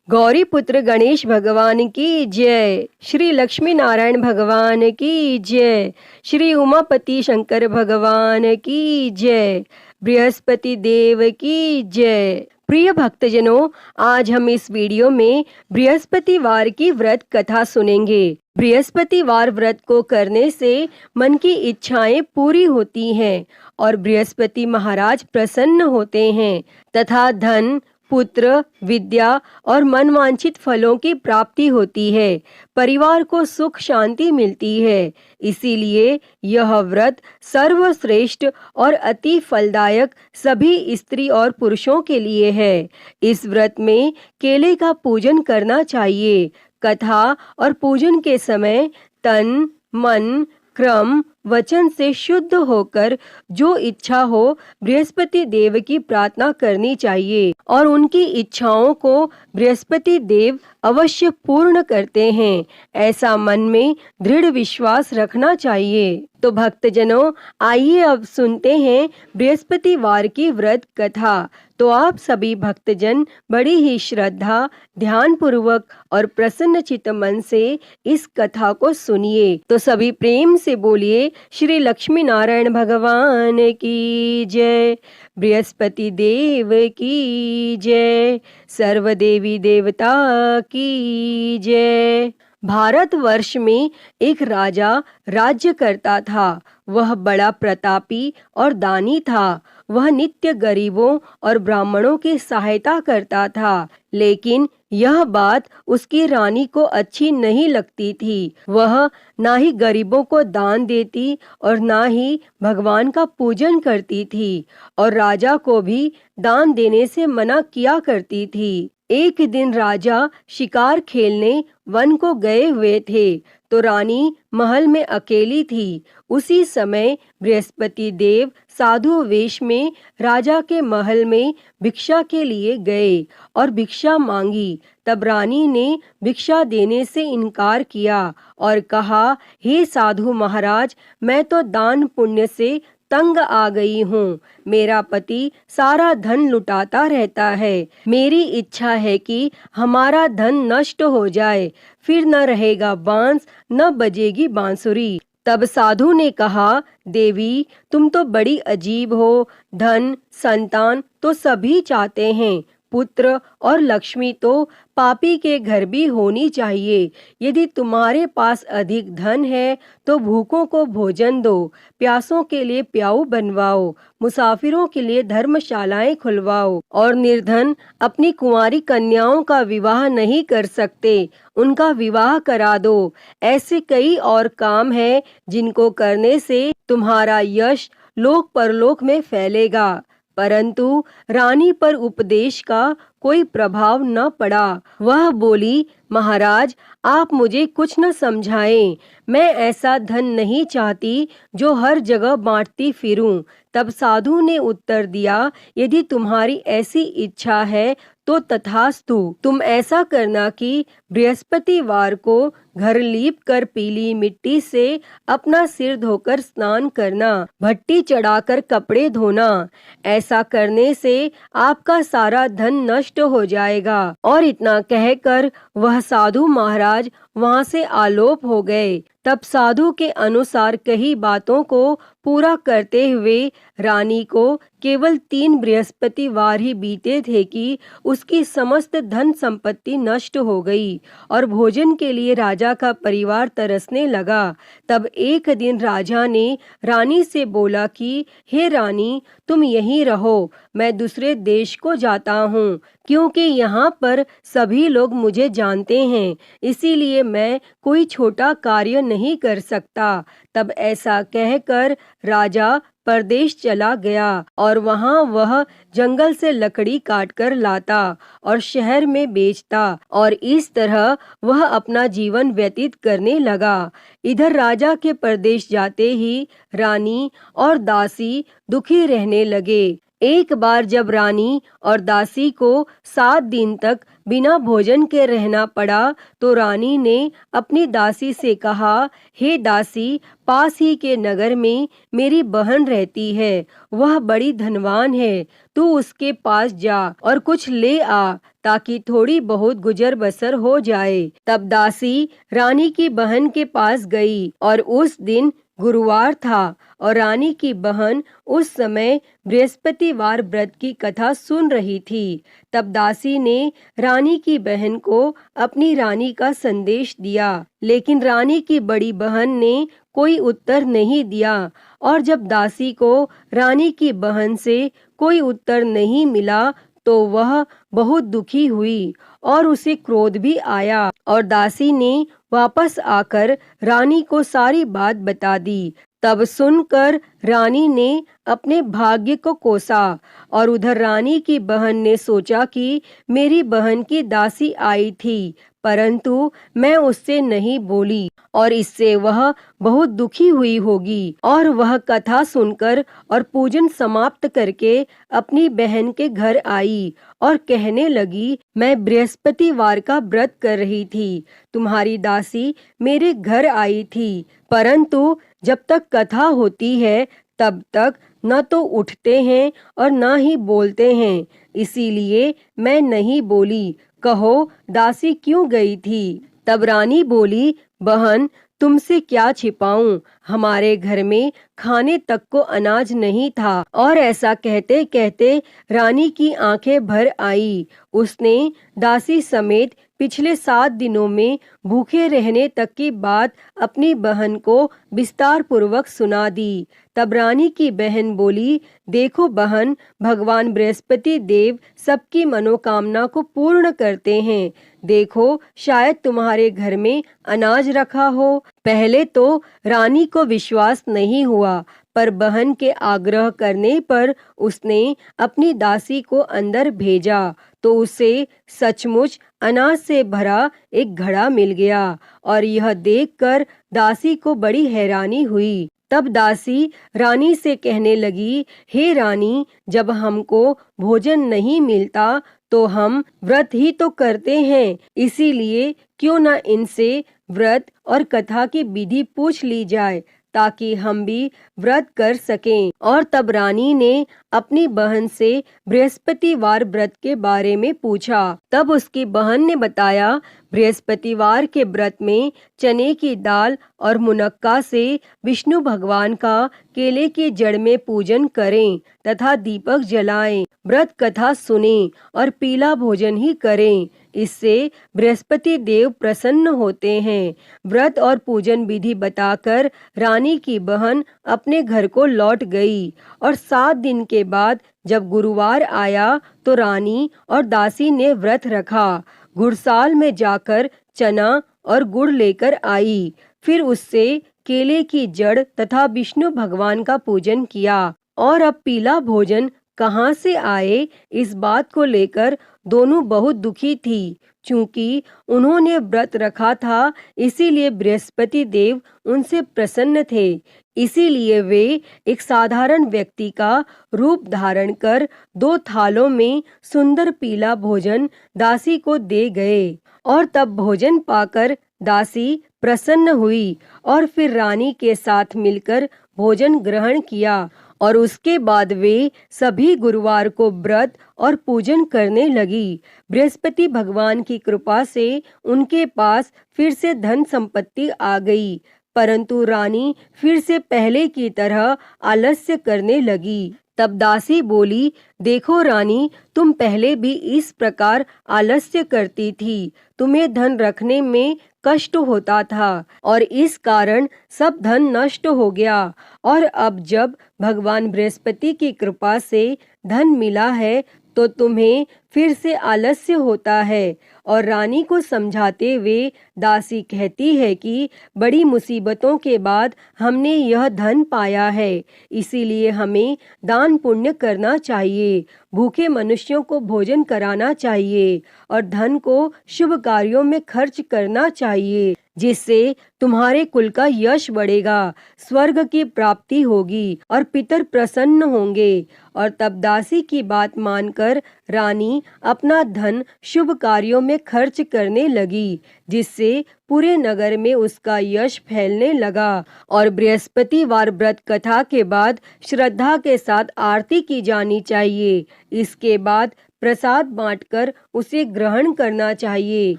गौरी पुत्र गणेश भगवान की जय। श्री लक्ष्मी नारायण भगवान की जय। श्री उमापति शंकर भगवान की जय। बृहस्पति देव की जय। प्रिय भक्तजनों, आज हम इस वीडियो में बृहस्पतिवार की व्रत कथा सुनेंगे। बृहस्पतिवार व्रत को करने से मन की इच्छाएं पूरी होती हैं और बृहस्पति महाराज प्रसन्न होते हैं तथा धन, पुत्र, विद्या और मनवांछित फलों की प्राप्ति होती है। परिवार को सुख शांति मिलती है। इसीलिए यह व्रत सर्वश्रेष्ठ और अति फलदायक सभी स्त्री और पुरुषों के लिए है। इस व्रत में केले का पूजन करना चाहिए। कथा और पूजन के समय तन, मन, क्रम, वचन से शुद्ध होकर जो इच्छा हो बृहस्पति देव की प्रार्थना करनी चाहिए और उनकी इच्छाओं को बृहस्पति देव अवश्य पूर्ण करते हैं, ऐसा मन में दृढ़ विश्वास रखना चाहिए। तो भक्तजनों, आइए अब सुनते हैं बृहस्पतिवार की व्रत कथा। तो आप सभी भक्तजन बड़ी ही श्रद्धा, ध्यान पूर्वक और प्रसन्न चित्त मन से इस कथा को सुनिए। तो सभी प्रेम से बोलिए श्री लक्ष्मी नारायण भगवान की जय। बृहस्पति देव की जय। सर्व देवी देवता की जय। भारतवर्ष में एक राजा राज्य करता था। वह बड़ा प्रतापी और दानी था। वह नित्य गरीबों और ब्राह्मणों की सहायता करता था, लेकिन यह बात उसकी रानी को अच्छी नहीं लगती थी। वह ना ही गरीबों को दान देती और ना ही भगवान का पूजन करती थी और राजा को भी दान देने से मना किया करती थी। एक दिन राजा शिकार खेलने वन को गए हुए थे तो रानी महल में अकेली थी। उसी समय बृहस्पति देव साधु वेश में राजा के महल में भिक्षा के लिए गए और भिक्षा मांगी। तब रानी ने भिक्षा देने से इनकार किया और कहा, हे साधु महाराज, मैं तो दान पुण्य से तंग आ गई हूँ। मेरा पति सारा धन लुटाता रहता है। मेरी इच्छा है कि हमारा धन नष्ट हो जाए, फिर न रहेगा बांस, न बजेगी बांसुरी। तब साधु ने कहा, देवी, तुम तो बड़ी अजीब हो। धन, संतान तो सभी चाहते हैं, पुत्र और लक्ष्मी तो पापी के घर भी होनी चाहिए। यदि तुम्हारे पास अधिक धन है तो भूखों को भोजन दो, प्यासों के लिए प्याऊ बनवाओ, मुसाफिरों के लिए धर्मशालाएं खुलवाओ और निर्धन अपनी कुंवारी कन्याओं का विवाह नहीं कर सकते, उनका विवाह करा दो। ऐसे कई और काम हैं जिनको करने से तुम्हारा यश लोक परलोक में फैलेगा। परंतु रानी पर उपदेश का कोई प्रभाव न पड़ा। वह बोली, महाराज, आप मुझे कुछ न समझाएं। मैं ऐसा धन नहीं चाहती जो हर जगह बांटती फिरूं। तब साधु ने उत्तर दिया, यदि तुम्हारी ऐसी इच्छा है तो तथास्तु। तुम ऐसा करना कि बृहस्पतिवार को घर लीप कर पीली मिट्टी से अपना सिर धोकर स्नान करना, भट्टी चढ़ाकर कपड़े धोना। ऐसा करने से आपका सारा धन नष्ट हो जाएगा। और इतना कहकर वह साधु महाराज वहां से आलोप हो गए। तब साधु के अनुसार कही बातों को पूरा करते हुए रानी को केवल 3 बृहस्पतिवार ही बीते थे कि उसकी समस्त धन संपत्ति नष्ट हो गई और भोजन के लिए राजा का परिवार तरसने लगा। तब एक दिन राजा ने रानी से बोला कि हे रानी, तुम यहीं रहो, मैं दूसरे देश को जाता हूँ, क्योंकि यहाँ पर सभी लोग मुझे जानते हैं, इसीलिए मैं कोई छोटा कार्य नहीं कर सकता। तब ऐसा कहकर राजा परदेश चला गया और वहाँ वह जंगल से लकड़ी काटकर लाता और शहर में बेचता और इस तरह वह अपना जीवन व्यतीत करने लगा। इधर राजा के परदेश जाते ही रानी और दासी दुखी रहने लगे। एक बार जब रानी और दासी को 7 दिन तक बिना भोजन के रहना पड़ा तो रानी ने अपनी दासी से कहा, हे दासी, पास ही के नगर में मेरी बहन रहती है, वह बड़ी धनवान है, तू उसके पास जा और कुछ ले आ ताकि थोड़ी बहुत गुजर बसर हो जाए। तब दासी रानी की बहन के पास गई और उस दिन गुरुवार था और रानी की बहन उस समय बृहस्पतिवार व्रत की कथा सुन रही थी। तब दासी ने रानी की बहन को अपनी रानी का संदेश दिया, लेकिन रानी की बड़ी बहन ने कोई उत्तर नहीं दिया। और जब दासी को रानी की बहन से कोई उत्तर नहीं मिला तो वह बहुत दुखी हुई और उसे क्रोध भी आया और दासी ने वापस आकर रानी को सारी बात बता दी। तब सुनकर रानी ने अपने भाग्य को कोसा और उधर रानी की बहन ने सोचा कि मेरी बहन की दासी आई थी, परंतु मैं उससे नहीं बोली और इससे वह बहुत दुखी हुई होगी। और वह कथा सुनकर और पूजन समाप्त करके अपनी बहन के घर आई और कहने लगी, मैं बृहस्पतिवार का व्रत कर रही थी, तुम्हारी दासी मेरे घर आई थी, परंतु जब तक कथा होती है तब तक न तो उठते हैं और न ही बोलते हैं, इसीलिए मैं नहीं बोली। कहो दासी क्यों गई थी? तब रानी बोली, बहन तुमसे क्या छिपाऊं, हमारे घर में खाने तक को अनाज नहीं था। और ऐसा कहते कहते रानी की आंखें भर आई। उसने दासी समेत पिछले 7 दिनों में भूखे रहने तक की बात अपनी बहन को विस्तार पूर्वक सुना दी। तब रानी की बहन बोली, देखो बहन, भगवान बृहस्पति देव सबकी मनोकामना को पूर्ण करते हैं। देखो शायद तुम्हारे घर में अनाज रखा हो। पहले तो रानी को विश्वास नहीं हुआ, पर बहन के आग्रह करने पर उसने अपनी दासी को अंदर भेजा तो उसे सचमुच अनाज से भरा एक घड़ा मिल गया और यह देखकर दासी को बड़ी हैरानी हुई। तब दासी रानी से कहने लगी, हे रानी, जब हमको भोजन नहीं मिलता तो हम व्रत ही तो करते हैं, इसीलिए क्यों न इनसे व्रत और कथा की विधि पूछ ली जाए ताकि हम भी व्रत कर सकें। और तब रानी ने अपनी बहन से बृहस्पतिवार व्रत के बारे में पूछा। तब उसकी बहन ने बताया, बृहस्पतिवार के व्रत में चने की दाल और मुनक्का से विष्णु भगवान का केले की जड़ में पूजन करें तथा दीपक जलाएं, व्रत कथा सुनें और पीला भोजन ही करें, इससे बृहस्पति देव प्रसन्न होते हैं। व्रत और पूजन विधि बताकर रानी की बहन अपने घर को लौट गई और 7 दिन के बाद जब गुरुवार आया तो रानी और दासी ने व्रत रखा। गुड़साल में जाकर चना और गुड़ लेकर आई, फिर उससे केले की जड़ तथा विष्णु भगवान का पूजन किया। और अब पीला भोजन कहाँ से आए, इस बात को लेकर दोनों बहुत दुखी थी। चूंकि उन्होंने व्रत रखा था, इसीलिए बृहस्पति देव उनसे प्रसन्न थे। इसीलिए वे एक साधारण व्यक्ति का रूप धारण कर 2 थालों में सुंदर पीला भोजन दासी को दे गए। और तब भोजन पाकर दासी प्रसन्न हुई और फिर रानी के साथ मिलकर भोजन ग्रहण किया और उसके बाद वे सभी गुरुवार को व्रत और पूजन करने लगी। बृहस्पति भगवान की कृपा से उनके पास फिर से धन संपत्ति आ गई, परंतु रानी फिर से पहले की तरह आलस्य करने लगी। तब दासी बोली, देखो रानी, तुम पहले भी इस प्रकार आलस्य करती थी, तुम्हें धन रखने में कष्ट होता था और इस कारण सब धन नष्ट हो गया। और अब जब भगवान बृहस्पति की कृपा से धन मिला है तो तुम्हें फिर से आलस्य होता है। और रानी को समझाते हुए दासी कहती है कि बड़ी मुसीबतों के बाद हमने यह धन पाया है, इसीलिए हमें दान पुण्य करना चाहिए, भूखे मनुष्यों को भोजन कराना चाहिए और धन को शुभ कार्यों में खर्च करना चाहिए, जिससे तुम्हारे कुल का यश बढ़ेगा, स्वर्ग की प्राप्ति होगी और पितर प्रसन्न होंगे। और तब दासी की बात मानकर रानी अपना धन शुभ कार्यों में खर्च करने लगी, जिससे पूरे नगर में उसका यश फैलने लगा। और बृहस्पतिवार व्रत कथा के बाद श्रद्धा के साथ आरती की जानी चाहिए। इसके बाद प्रसाद बांटकर उसे ग्रहण करना चाहिए।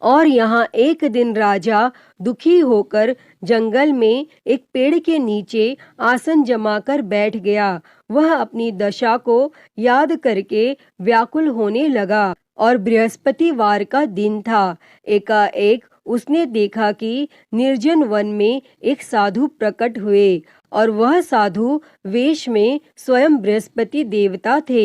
और यहाँ एक दिन राजा दुखी होकर जंगल में एक पेड़ के नीचे आसन जमाकर बैठ गया। वह अपनी दशा को याद करके व्याकुल होने लगा और बृहस्पतिवार का दिन था। एकाएक उसने देखा कि निर्जन वन में एक साधु प्रकट हुए और वह साधु वेश में स्वयं बृहस्पति देवता थे।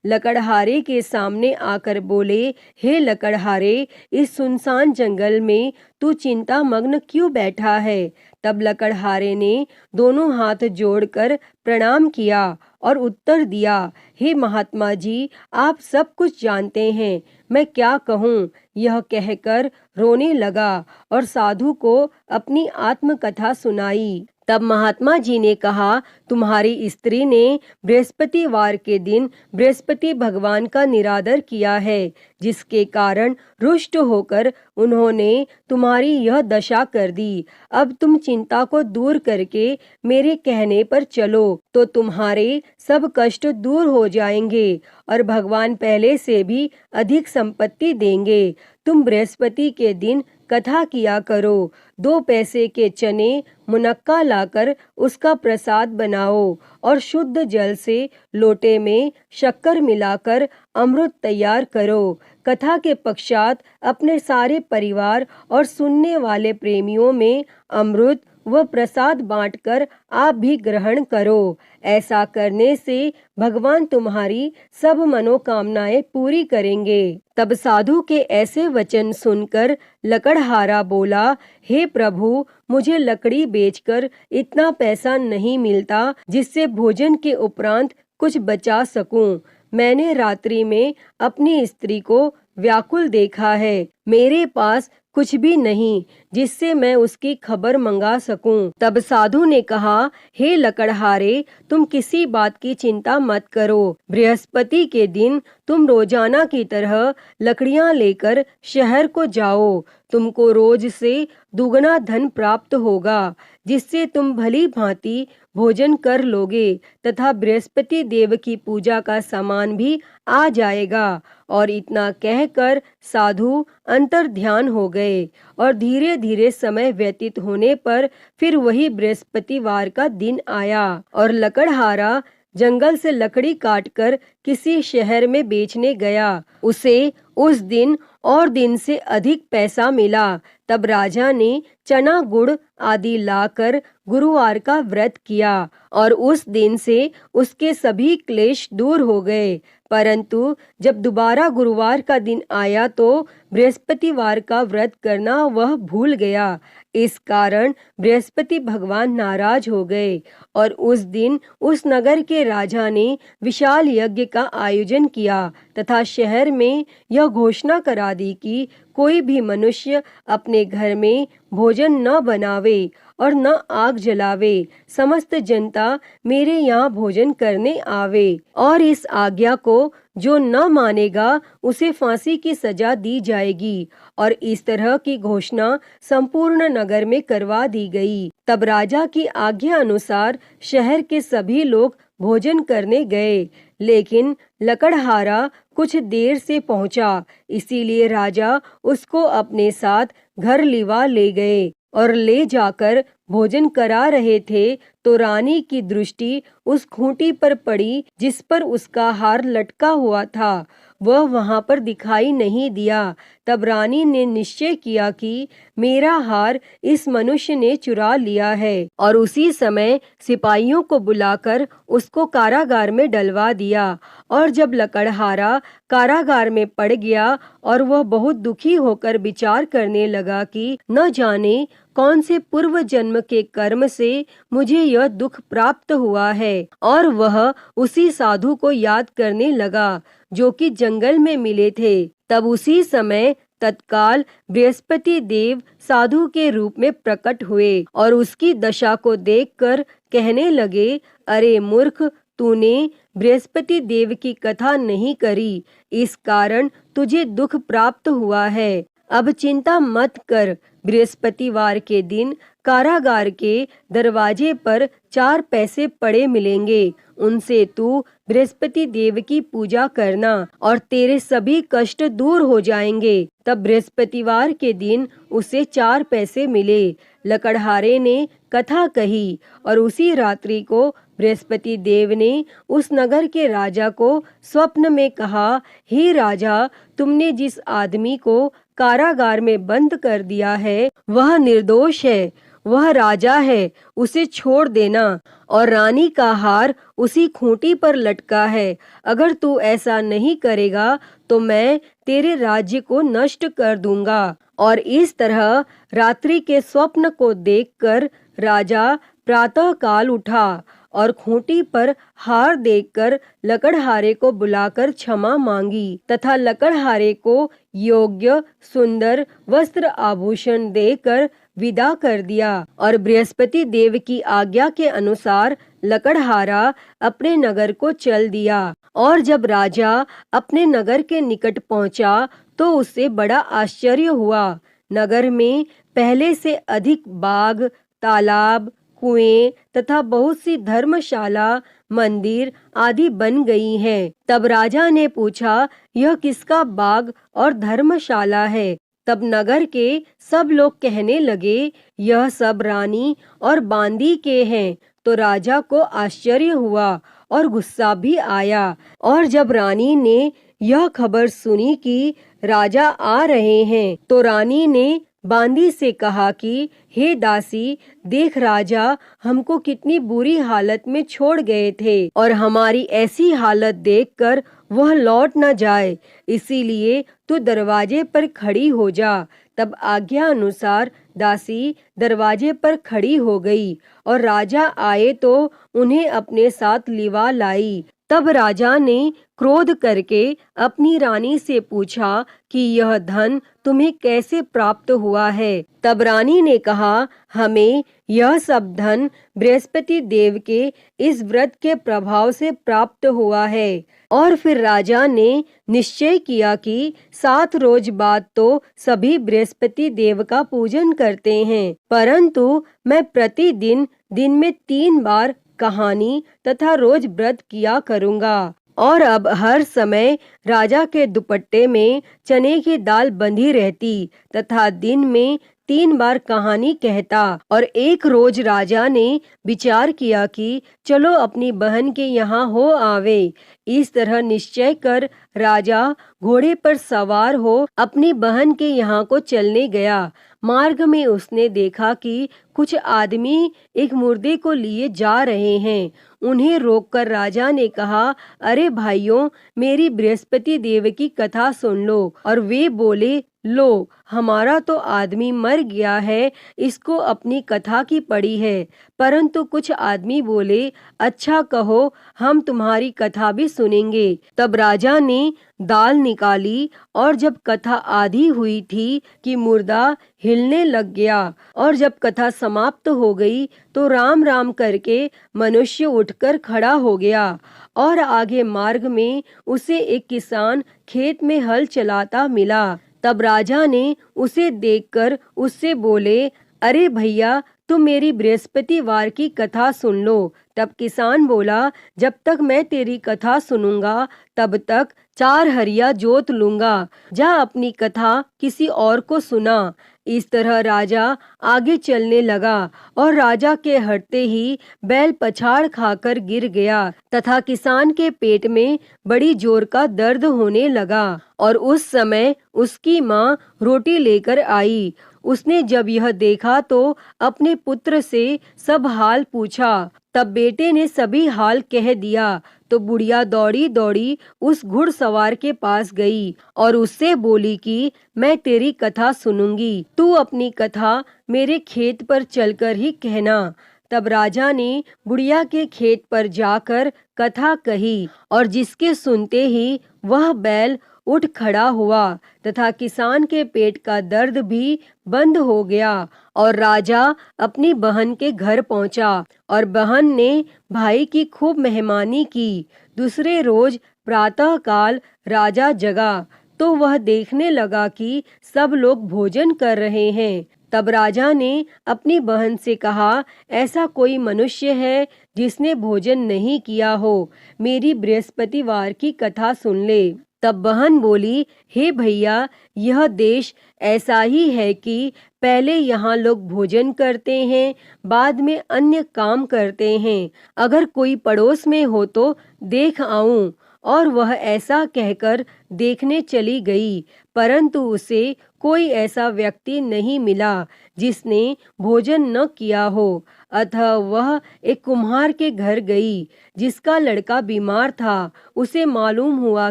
लकड़हारे के सामने आकर बोले, हे लकड़हारे, इस सुनसान जंगल में तू चिंता मग्न क्यों बैठा है? तब लकड़हारे ने दोनों हाथ जोड़कर प्रणाम किया और उत्तर दिया, हे महात्मा जी, आप सब कुछ जानते हैं, मैं क्या कहूँ? यह कहकर रोने लगा और साधु को अपनी आत्मकथा सुनाई। तब महात्मा जी ने कहा, तुम्हारी स्त्री ने बृहस्पतिवार के दिन बृहस्पति भगवान का निरादर किया है, जिसके कारण रुष्ट होकर उन्होंने तुम्हारी यह दशा कर दी। अब तुम चिंता को दूर करके मेरे कहने पर चलो तो तुम्हारे सब कष्ट दूर हो जाएंगे और भगवान पहले से भी अधिक संपत्ति देंगे। तुम बृहस्पति के दिन कथा किया करो। 2 पैसे के चने मुनक्का लाकर उसका प्रसाद बनाओ और शुद्ध जल से लोटे में शक्कर मिलाकर अमृत तैयार करो। कथा के पश्चात अपने सारे परिवार और सुनने वाले प्रेमियों में अमृत व प्रसाद बांटकर आप भी ग्रहण करो। ऐसा करने से भगवान तुम्हारी सब मनोकामनाएं पूरी करेंगे। तब साधु के ऐसे वचन सुनकर लकड़हारा बोला, हे प्रभु, मुझे लकड़ी बेचकर इतना पैसा नहीं मिलता जिससे भोजन के उपरांत कुछ बचा सकूं। मैंने रात्रि में अपनी स्त्री को व्याकुल देखा है। मेरे पास कुछ भी नहीं जिससे मैं उसकी खबर मंगा सकूं। तब साधु ने कहा, हे लकड़हारे, तुम किसी बात की चिंता मत करो। बृहस्पति के दिन तुम रोजाना की तरह लकड़ियां लेकर शहर को जाओ। तुमको रोज से दुगना धन प्राप्त होगा, जिससे तुम भली भांति भोजन कर लोगे तथा बृहस्पति देव की पूजा का सामान भी आ जाएगा। और इतना कहकर साधु अंतर ध्यान हो गए और धीरे धीरे समय व्यतीत होने पर फिर वही बृहस्पतिवार का दिन आया और लकड़हारा जंगल से लकड़ी काटकर किसी शहर में बेचने गया। उसे उस दिन और दिन से अधिक पैसा मिला। तब राजा ने चना गुड़ आदि लाकर गुरुवार का व्रत किया और उस दिन से उसके सभी क्लेश दूर हो गए। परंतु जब दोबारा गुरुवार का दिन आया तो बृहस्पतिवार का व्रत करना वह भूल गया। इस कारण बृहस्पति भगवान नाराज हो गए और उस दिन उस नगर के राजा ने विशाल यज्ञ का आयोजन किया तथा शहर में यह घोषणा करा दी कि कोई भी मनुष्य अपने घर में भोजन न बनावे और न आग जलावे। समस्त जनता मेरे यहाँ भोजन करने आवे और इस आज्ञा को जो न मानेगा उसे फांसी की सजा दी जाएगी। और इस तरह की घोषणा संपूर्ण नगर में करवा दी गई। तब राजा की आज्ञा अनुसार शहर के सभी लोग भोजन करने गए, लेकिन लकड़हारा कुछ देर से पहुंचा, इसीलिए राजा उसको अपने साथ घर लिवा ले गए और ले जाकर भोजन करा रहे थे तो रानी की दृष्टि उस खूंटी पर पड़ी जिस पर उसका हार लटका हुआ था। वह वहां पर दिखाई नहीं दिया। तब रानी ने निश्चय किया कि मेरा हार इस मनुष्य ने चुरा लिया है और उसी समय सिपाहियों को बुलाकर उसको कारागार में डलवा दिया। और जब लकड़हारा कारागार में पड़ गया और वह बहुत दुखी होकर विचार करने लगा कि न जाने कौन से पूर्व जन्म के कर्म से मुझे यह दुख प्राप्त हुआ है, और वह उसी साधु को याद करने लगा जो कि जंगल में मिले थे। तब उसी समय तत्काल बृहस्पति देव साधु के रूप में प्रकट हुए और उसकी दशा को देखकर कहने लगे, अरे मूर्ख, तूने बृहस्पति देव की कथा नहीं करी, इस कारण तुझे दुख प्राप्त हुआ है। अब चिंता मत कर, बृहस्पतिवार के दिन कारागार के दरवाजे पर 4 पैसे पड़े मिलेंगे। उनसे तू बृहस्पति देव की पूजा करना और तेरे सभी कष्ट दूर हो जाएंगे। तब बृहस्पतिवार के दिन उसे 4 पैसे मिले। लकड़हारे ने कथा कही और उसी रात्रि को बृहस्पति देव ने उस नगर के राजा को स्वप्न में कहा, हे राजा, तुमने जिस आदमी को कारागार में बंद कर दिया है वह निर्दोष है, वह राजा है, उसे छोड़ देना। और रानी का हार उसी खूंटी पर लटका है। अगर तू ऐसा नहीं करेगा तो मैं तेरे राज्य को नष्ट कर दूंगा। और इस तरह रात्रि के स्वप्न को देखकर राजा प्रातः काल उठा और खूंटी पर हार देखकर लकड़हारे को बुलाकर क्षमा मांगी तथा लकड़हारे को योग्य सुंदर वस्त्र आभूषण देकर विदा कर दिया। और बृहस्पति देव की आज्ञा के अनुसार लकड़हारा अपने नगर को चल दिया। और जब राजा अपने नगर के निकट पहुंचा तो उसे बड़ा आश्चर्य हुआ। नगर में पहले से अधिक बाग, तालाब, कुएं तथा बहुत सी धर्मशाला, मंदिर आदि बन गई हैं। तब राजा ने पूछा, यह किसका बाग और धर्मशाला है? तब नगर के सब लोग कहने लगे, यह सब रानी और बांदी के हैं। तो राजा को आश्चर्य हुआ और गुस्सा भी आया। और जब रानी ने यह खबर सुनी कि राजा आ रहे हैं तो रानी ने बांदी से कहा कि हे दासी, देख राजा हमको कितनी बुरी हालत में छोड़ गए थे और हमारी ऐसी हालत देखकर वह लौट न जाए, इसीलिए तू दरवाजे पर खड़ी हो जा। तब आज्ञा अनुसार दासी दरवाजे पर खड़ी हो गई और राजा आए तो उन्हें अपने साथ लिवा लाई। तब राजा ने क्रोध करके अपनी रानी से पूछा कि यह धन तुम्हें कैसे प्राप्त हुआ है? तब रानी ने कहा, हमें यह सब धन बृहस्पति देव के इस व्रत के प्रभाव से प्राप्त हुआ है। और फिर राजा ने निश्चय किया कि 7 रोज बाद तो सभी बृहस्पति देव का पूजन करते हैं, परंतु मैं प्रतिदिन दिन में 3 बार कहानी तथा रोज व्रत किया करूँगा। और अब हर समय राजा के दुपट्टे में चने की दाल बंधी रहती तथा दिन में 3 बार कहानी कहता। और एक रोज राजा ने विचार किया कि चलो अपनी बहन के यहाँ हो आवे। इस तरह निश्चय कर राजा घोड़े पर सवार हो अपनी बहन के यहाँ को चलने गया। मार्ग में उसने देखा कि कुछ आदमी एक मुर्दे को लिए जा रहे हैं। उन्हें रोककर राजा ने कहा, अरे भाइयों, मेरी बृहस्पति देव की कथा सुन लो। और वे बोले, लो, हमारा तो आदमी मर गया है, इसको अपनी कथा की पड़ी है। परंतु कुछ आदमी बोले, अच्छा कहो, हम तुम्हारी कथा भी सुनेंगे। तब राजा ने दाल निकाली और जब कथा आधी हुई थी कि मुर्दा हिलने लग गया। और जब कथा समाप्त हो गई तो राम राम करके मनुष्य उठकर खड़ा हो गया। और आगे मार्ग में उसे एक किसान खेत में हल चलाता मिला। तब राजा ने उसे देखकर उससे बोले, अरे भैया, तुम मेरी बृहस्पतिवार की कथा सुन लो। तब किसान बोला, जब तक मैं तेरी कथा सुनूंगा तब तक 4 हरिया जोत लूंगा। जा अपनी कथा किसी और को सुना। इस तरह राजा आगे चलने लगा और राजा के हटते ही बैल पछाड़ खाकर गिर गया तथा किसान के पेट में बड़ी जोर का दर्द होने लगा। और उस समय उसकी माँ रोटी लेकर आई। उसने जब यह देखा तो अपने पुत्र से सब हाल पूछा। तब बेटे ने सभी हाल कह दिया। तो बुढ़िया दौड़ी दौड़ी उस घुड़सवार के पास गई और उससे बोली कि मैं तेरी कथा सुनूंगी, तू अपनी कथा मेरे खेत पर चलकर ही कहना। तब राजा ने बुढ़िया के खेत पर जाकर कथा कही और जिसके सुनते ही वह बैल उठ खड़ा हुआ तथा किसान के पेट का दर्द भी बंद हो गया। और राजा अपनी बहन के घर पहुंचा और बहन ने भाई की खूब मेहमानी की। दूसरे रोज प्रातः काल राजा जगा तो वह देखने लगा कि सब लोग भोजन कर रहे हैं। तब राजा ने अपनी बहन से कहा, ऐसा कोई मनुष्य है जिसने भोजन नहीं किया हो, मेरी बृहस्पतिवार की कथा सुन ले। तब बहन बोली, हे भैया, यह देश ऐसा ही है कि पहले यहाँ लोग भोजन करते हैं, बाद में अन्य काम करते हैं। अगर कोई पड़ोस में हो तो देख आऊं। और वह ऐसा कहकर देखने चली गई, परंतु उसे कोई ऐसा व्यक्ति नहीं मिला जिसने भोजन न किया हो। अतः वह एक कुम्हार के घर गई जिसका लड़का बीमार था। उसे मालूम हुआ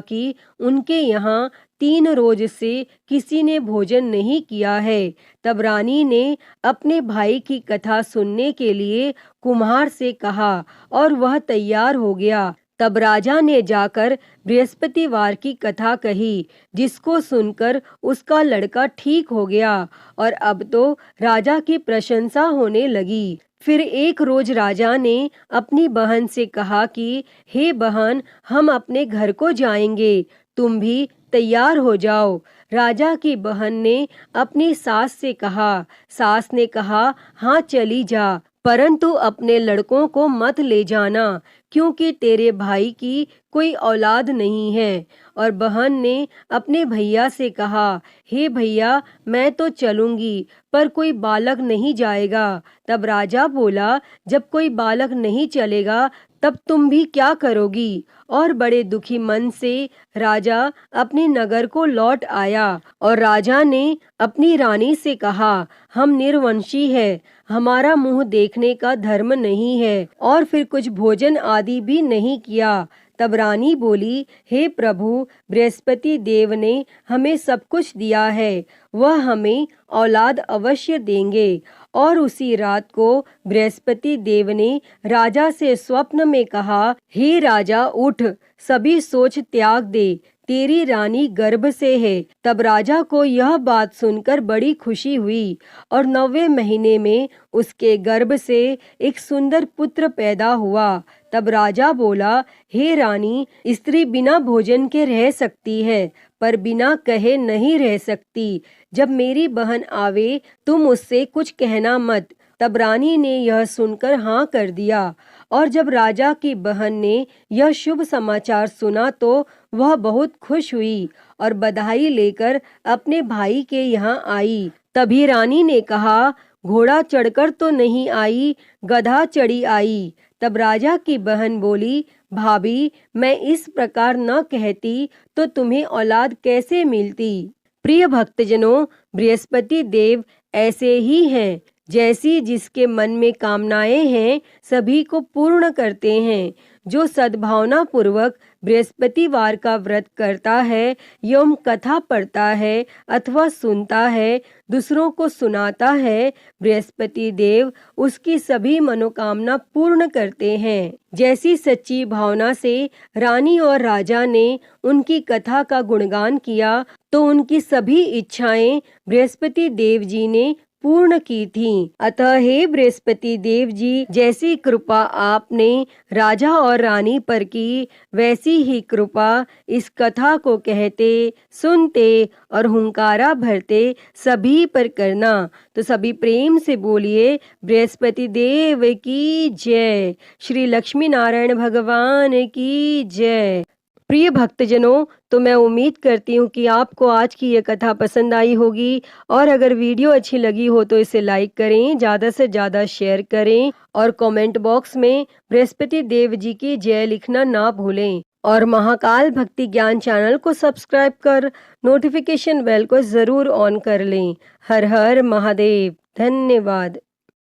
कि उनके यहाँ 3 रोज से किसी ने भोजन नहीं किया है। तब रानी ने अपने भाई की कथा सुनने के लिए कुम्हार से कहा और वह तैयार हो गया। तब राजा ने जाकर बृहस्पतिवार की कथा कही, जिसको सुनकर उसका लड़का ठीक हो गया और अब तो राजा की प्रशंसा होने लगी। फिर एक रोज राजा ने अपनी बहन से कहा कि हे बहन, हम अपने घर को जाएंगे, तुम भी तैयार हो जाओ। राजा की बहन ने अपनी सास से कहा। सास ने कहा, हाँ चली जा, परंतु अपने लड़कों को मत ले जाना, क्योंकि तेरे भाई की कोई औलाद नहीं है। और बहन ने अपने भैया से कहा, हे भैया, मैं तो चलूंगी, पर कोई बालक नहीं जाएगा। तब राजा बोला, जब कोई बालक नहीं चलेगा तब तुम भी क्या करोगी? और बड़े दुखी मन से राजा अपने नगर को लौट आया। और राजा ने अपनी रानी से कहा, हम निर्वंशी है, हमारा मुंह देखने का धर्म नहीं है। और फिर कुछ भोजन आदि भी नहीं किया। तब रानी बोली, हे प्रभु, बृहस्पति देव ने हमें सब कुछ दिया है, वह हमें औलाद अवश्य देंगे। और उसी रात को बृहस्पति देव ने राजा से स्वप्न में कहा, हे राजा, उठ, सभी सोच त्याग दे, तेरी रानी गर्भ से है। तब राजा को यह बात सुनकर बड़ी खुशी हुई और 9वें महीने में उसके गर्भ से एक सुंदर पुत्र पैदा हुआ। तब राजा बोला, हे रानी, स्त्री बिना भोजन के रह सकती है, पर बिना कहे नहीं रह सकती। जब मेरी बहन आवे तुम उससे कुछ कहना मत। तब रानी ने यह सुनकर हाँ कर दिया। और जब राजा की बहन ने यह शुभ समाचार सुना तो वह बहुत खुश हुई और बधाई लेकर अपने भाई के यहाँ आई। तभी रानी ने कहा, घोड़ा चढ़कर तो नहीं आई, गधा चढ़ी आई। तब राजा की बहन बोली, भाभी, मैं इस प्रकार न कहती तो तुम्हें औलाद कैसे मिलती। प्रिय भक्तजनों, बृहस्पति देव ऐसे ही हैं, जैसी जिसके मन में कामनाएं हैं सभी को पूर्ण करते हैं। जो सद्भावना पूर्वक बृहस्पतिवार का व्रत करता है एवं कथा पढ़ता है अथवा सुनता है, दूसरों को सुनाता है, बृहस्पति देव उसकी सभी मनोकामना पूर्ण करते हैं। जैसी सच्ची भावना से रानी और राजा ने उनकी कथा का गुणगान किया तो उनकी सभी इच्छाएं बृहस्पति देव जी ने पूर्ण की थीं। अतः हे बृहस्पति देव जी, जैसी कृपा आपने राजा और रानी पर की, वैसी ही कृपा इस कथा को कहते, सुनते और हुंकारा भरते सभी पर करना। तो सभी प्रेम से बोलिए, बृहस्पति देव की जय, श्री लक्ष्मी नारायण भगवान की जय। प्रिय भक्तजनों, तो मैं उम्मीद करती हूँ कि आपको आज की ये कथा पसंद आई होगी। और अगर वीडियो अच्छी लगी हो तो इसे लाइक करें, ज़्यादा से ज़्यादा शेयर करें और कमेंट बॉक्स में बृहस्पति देव जी की जय लिखना ना भूलें। और महाकाल भक्ति ज्ञान चैनल को सब्सक्राइब कर नोटिफिकेशन बेल को ज़रूर ऑन कर लें। हर हर महादेव। धन्यवाद।